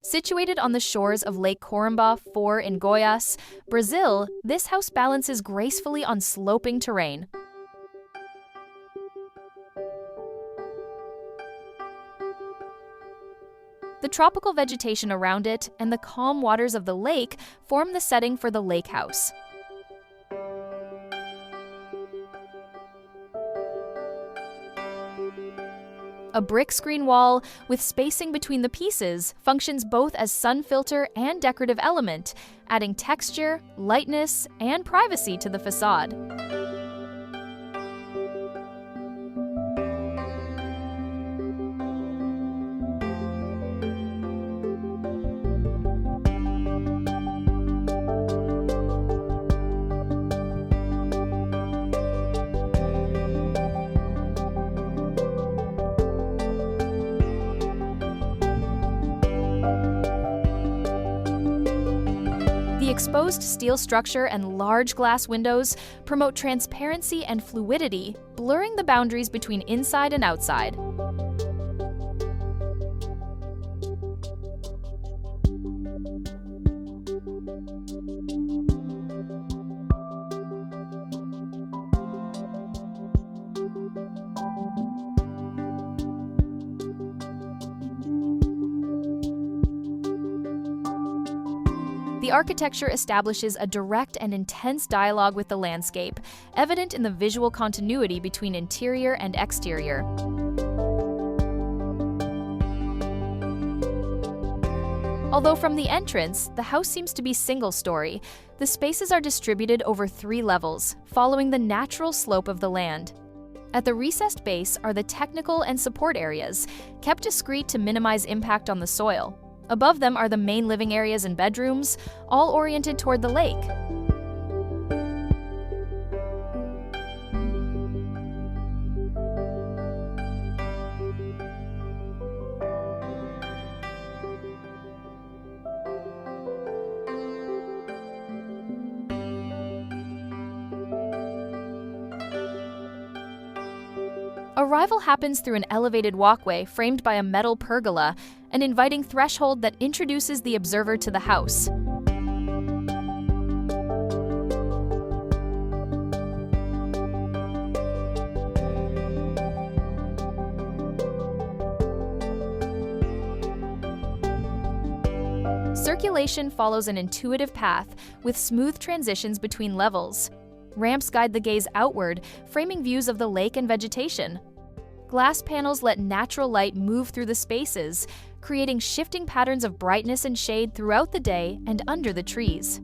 Situated on the shores of Lake Corumbá IV in Goiás, Brazil, this house balances gracefully on sloping terrain. The tropical vegetation around it and the calm waters of the lake form the setting for the lake house. A brick screen wall, with spacing between the pieces, functions both as sun filter and decorative element, adding texture, lightness, and privacy to the facade. The exposed steel structure and large glass windows promote transparency and fluidity, blurring the boundaries between inside and outside. The architecture establishes a direct and intense dialogue with the landscape, evident in the visual continuity between interior and exterior. Although from the entrance, the house seems to be single-story, the spaces are distributed over 3 levels, following the natural slope of the land. At the recessed base are the technical and support areas, kept discreet to minimize impact on the soil. Above them are the main living areas and bedrooms, all oriented toward the lake. Arrival happens through an elevated walkway framed by a metal pergola, an inviting threshold that introduces the observer to the house. Circulation follows an intuitive path, with smooth transitions between levels. Ramps guide the gaze outward, framing views of the lake and vegetation. Glass panels let natural light move through the spaces, creating shifting patterns of brightness and shade throughout the day and under the trees.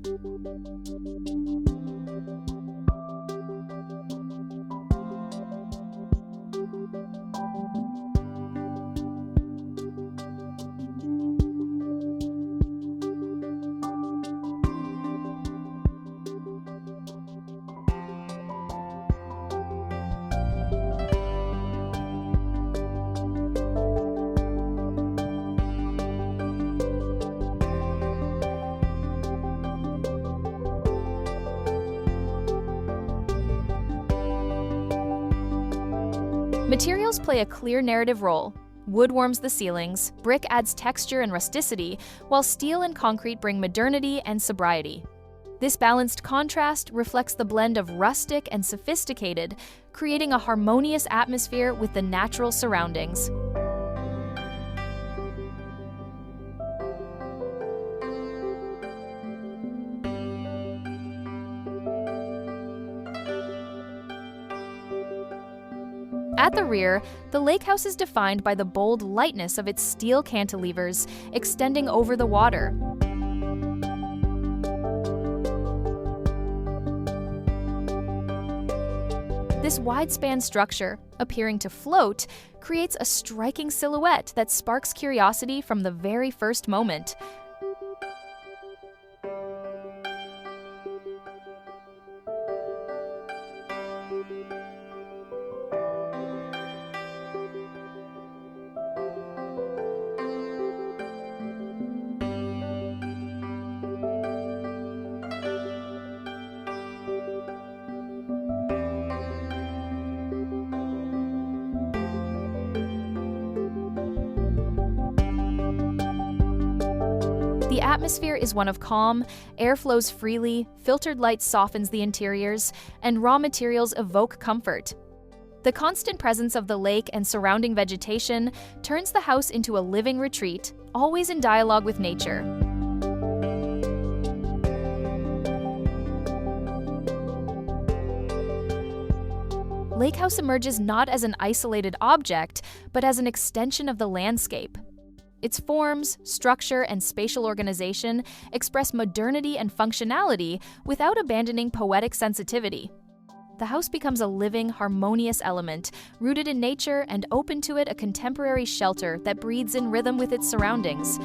Materials play a clear narrative role. Wood warms the ceilings, brick adds texture and rusticity, while steel and concrete bring modernity and sobriety. This balanced contrast reflects the blend of rustic and sophisticated, creating a harmonious atmosphere with the natural surroundings. At the rear, the lake house is defined by the bold lightness of its steel cantilevers extending over the water. This wide-span structure, appearing to float, creates a striking silhouette that sparks curiosity from the very first moment. The atmosphere is one of calm, air flows freely, filtered light softens the interiors, and raw materials evoke comfort. The constant presence of the lake and surrounding vegetation turns the house into a living retreat, always in dialogue with nature. Lake House emerges not as an isolated object, but as an extension of the landscape. Its forms, structure, and spatial organization express modernity and functionality without abandoning poetic sensitivity. The house becomes a living, harmonious element, rooted in nature and open to it a contemporary shelter that breathes in rhythm with its surroundings,